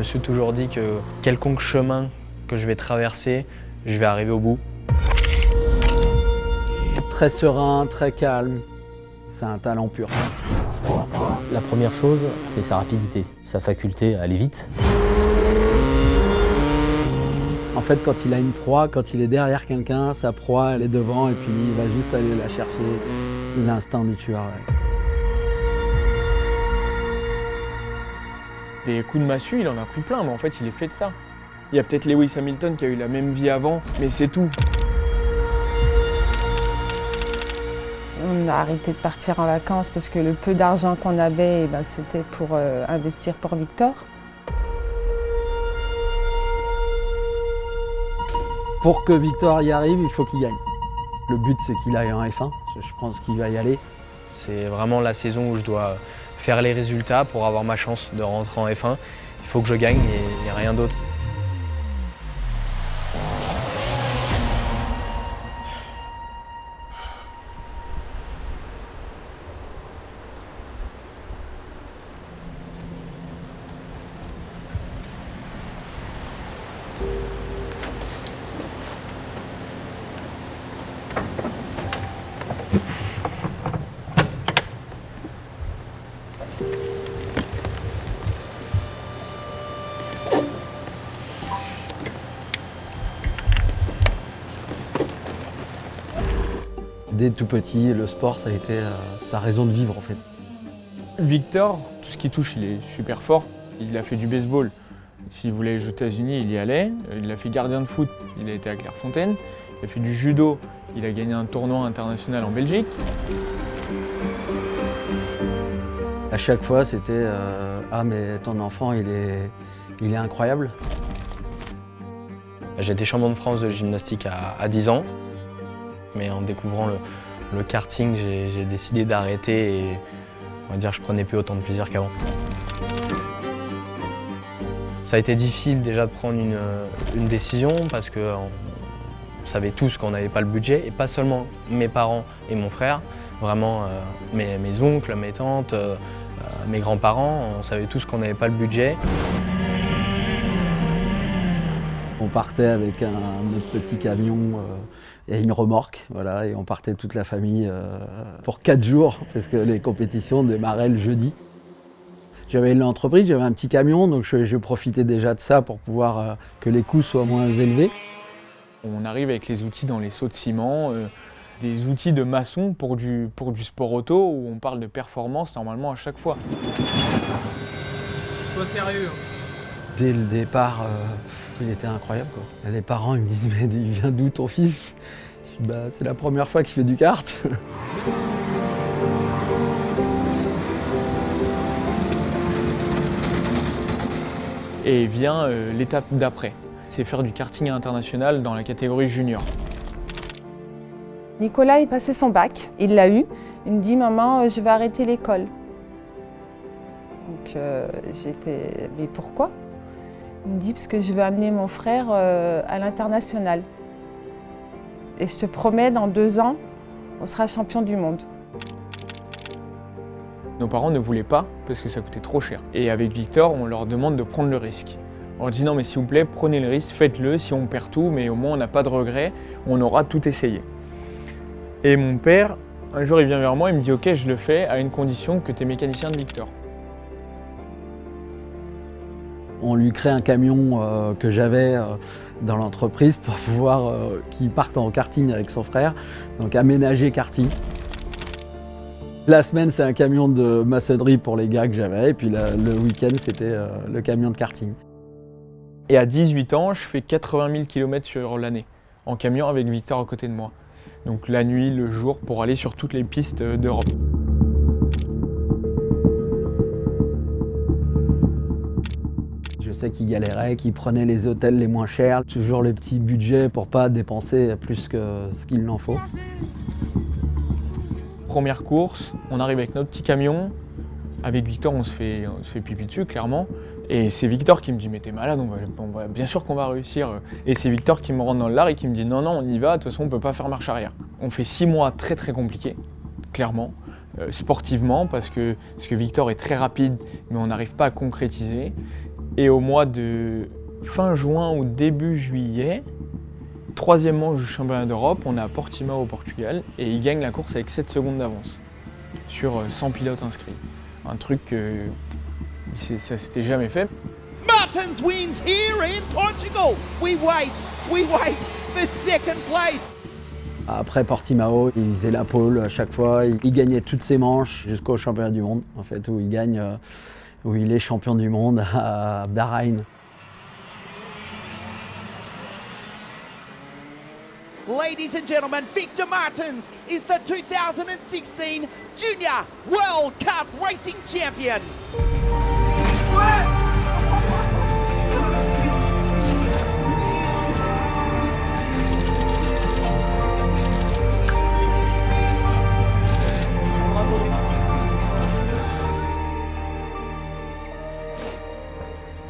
suis toujours dit que quelconque chemin que je vais traverser, je vais arriver au bout. Très serein, très calme, c'est un talent pur. La première chose, c'est sa rapidité, sa faculté à aller vite. En fait, quand il a une proie, quand il est derrière quelqu'un, sa proie, elle est devant et puis il va juste aller la chercher. L'instinct du tueur. Ouais. Des coups de massue, il en a pris plein, mais en fait, il est fait de ça. Il y a peut-être Lewis Hamilton qui a eu la même vie avant, mais c'est tout. On a arrêté de partir en vacances parce que le peu d'argent qu'on avait, c'était pour investir pour Victor. Pour que Victor y arrive, il faut qu'il gagne. Le but, c'est qu'il aille en F1. Je pense qu'il va y aller. C'est vraiment la saison où je dois faire les résultats pour avoir ma chance de rentrer en F1. Il faut que je gagne et il n'y a rien d'autre. Dès tout petit, le sport, ça a été sa raison de vivre en fait. Victor, tout ce qui touche, il est super fort. Il a fait du baseball. S'il voulait jouer aux États-Unis, il y allait. Il a fait gardien de foot, il a été à Clairefontaine. Il a fait du judo, il a gagné un tournoi international en Belgique. À chaque fois, c'était ah mais ton enfant, il est incroyable. J'ai été champion de France de gymnastique à 10 ans. Mais en découvrant le karting, j'ai décidé d'arrêter et on va dire je prenais plus autant de plaisir qu'avant. Ça a été difficile déjà de prendre une décision parce qu'on savait tous qu'on n'avait pas le budget et pas seulement mes parents et mon frère, vraiment mes oncles, mes tantes, mes grands-parents, on savait tous qu'on n'avait pas le budget. On partait avec notre petit camion et une remorque, voilà, et on partait toute la famille pour 4 jours, parce que les compétitions démarraient le jeudi. J'avais l'entreprise, j'avais un petit camion, donc je profitais déjà de ça pour pouvoir que les coûts soient moins élevés. On arrive avec les outils dans les seaux de ciment, des outils de maçon pour du sport auto, où on parle de performance normalement à chaque fois. Sois sérieux. Dès le départ, il était incroyable, quoi. Les parents ils me disent « mais il vient d'où ton fils ?» Je dis « bah c'est la première fois qu'il fait du kart ». Et vient l'étape d'après, c'est faire du karting international dans la catégorie junior. Nicolas, il passait son bac, il l'a eu. Il me dit « maman, je vais arrêter l'école ». Donc j'étais « mais pourquoi ?» Il me dit « parce que je veux amener mon frère à l'international. Et je te promets, dans 2 ans, on sera champion du monde. » Nos parents ne voulaient pas parce que ça coûtait trop cher. Et avec Victor, on leur demande de prendre le risque. On leur dit non mais s'il vous plaît, prenez le risque, faites-le, si on perd tout, mais au moins on n'a pas de regrets, on aura tout essayé. Et mon père, un jour il vient vers moi, il me dit ok je le fais à une condition que tu es mécanicien de Victor. On lui crée un camion que j'avais dans l'entreprise pour pouvoir qu'il parte en karting avec son frère, donc aménager karting. La semaine, c'est un camion de maçonnerie pour les gars que j'avais, et puis le week-end, c'était le camion de karting. Et à 18 ans, je fais 80 000 km sur l'année, en camion avec Victor à côté de moi. Donc la nuit, le jour, pour aller sur toutes les pistes d'Europe. Je sais qu'il galérait, qu'il prenait les hôtels les moins chers, toujours le petit budget pour pas dépenser plus que ce qu'il en faut. Première course, on arrive avec notre petit camion. Avec Victor, on se fait pipi dessus, clairement. Et c'est Victor qui me dit « mais t'es malade, bien sûr qu'on va réussir ». Et c'est Victor qui me rentre dans le lard et qui me dit « non, non, on y va, de toute façon, on peut pas faire marche arrière ». On fait 6 mois très très compliqués, clairement, sportivement, parce que Victor est très rapide, mais on n'arrive pas à concrétiser. Et au mois de fin juin ou début juillet, 3e manche du championnat d'Europe, on est à Portimao au Portugal et il gagne la course avec 7 secondes d'avance sur 100 pilotes inscrits. Un truc que ça s'était jamais fait. Martins wins here in Portugal. We wait for second place. Après Portimao, il faisait la pole à chaque fois, il gagnait toutes ses manches jusqu'au championnat du monde, en fait, où il est champion du monde à Bahreïn. Ladies and gentlemen, Victor Martins is the 2016 Junior World Cup Racing Champion.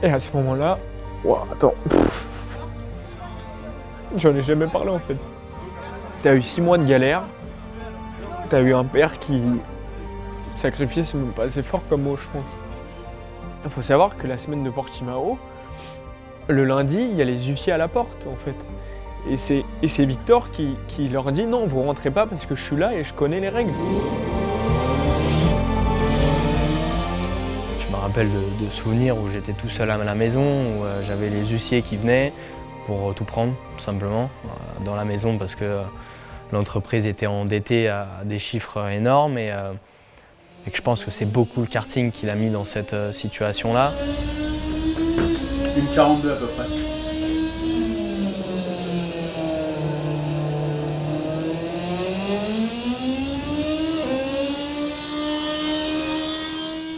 Et à ce moment-là, attends. J'en ai jamais parlé en fait. T'as eu 6 mois de galère. T'as eu un père qui sacrifié, c'est même pas assez fort comme mot, je pense. Il faut savoir que la semaine de Portimao, le lundi, il y a les huissiers à la porte en fait. Et c'est Victor qui leur dit non, vous rentrez pas parce que je suis là et je connais les règles. Je me rappelle de souvenirs où j'étais tout seul à la maison, où j'avais les huissiers qui venaient pour tout prendre, tout simplement, dans la maison parce que l'entreprise était endettée à des chiffres énormes et que je pense que c'est beaucoup le karting qui l'a mis dans cette situation-là. Une 42 à peu près.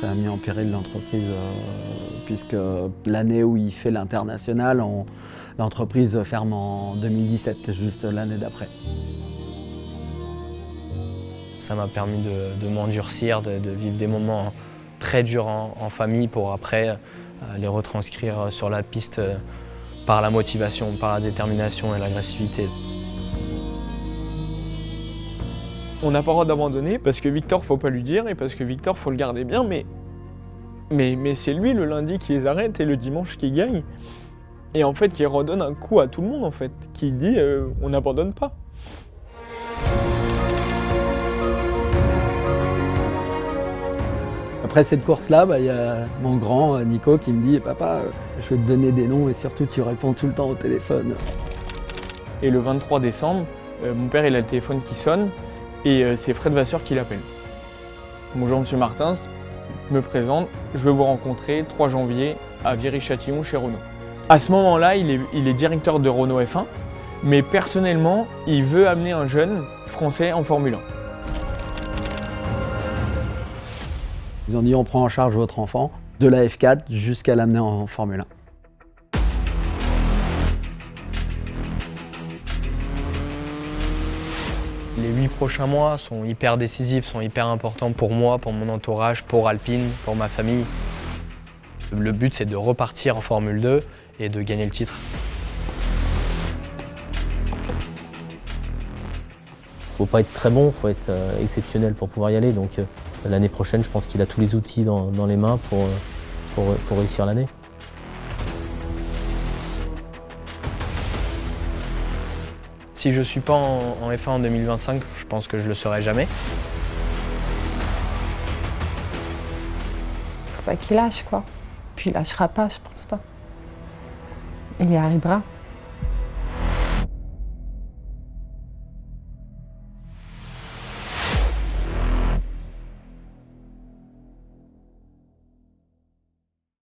Ça a mis en péril l'entreprise, puisque l'année où il fait l'international, l'entreprise ferme en 2017, juste l'année d'après. Ça m'a permis de m'endurcir, de vivre des moments très durs en famille pour après les retranscrire sur la piste par la motivation, par la détermination et l'agressivité. On n'a pas le droit d'abandonner parce que Victor, faut pas lui dire et parce que Victor, faut le garder bien, mais c'est lui le lundi qui les arrête et le dimanche qui gagne. Et en fait, qui redonne un coup à tout le monde en fait, qui dit on n'abandonne pas. Après cette course-là, il y a mon grand Nico qui me dit « Papa, je vais te donner des noms et surtout tu réponds tout le temps au téléphone. » Et le 23 décembre, mon père il a le téléphone qui sonne et c'est Fred Vasseur qui l'appelle. Bonjour Monsieur Martins, je me présente, je veux vous rencontrer 3 janvier à Viry-Châtillon chez Renault. À ce moment-là, il est directeur de Renault F1, mais personnellement, il veut amener un jeune français en Formule 1. Ils ont dit « On prend en charge votre enfant de la F4 jusqu'à l'amener en Formule 1. » Les 8 prochains mois sont hyper décisifs, sont hyper importants pour moi, pour mon entourage, pour Alpine, pour ma famille. Le but, c'est de repartir en Formule 2 et de gagner le titre. Faut pas être très bon, faut être exceptionnel pour pouvoir y aller. Donc l'année prochaine, je pense qu'il a tous les outils dans les mains pour réussir l'année. Si je ne suis pas en F1 en 2025, je pense que je ne le serai jamais. Faut pas qu'il lâche, quoi. Puis il lâchera pas, je pense pas. Il y arrivera.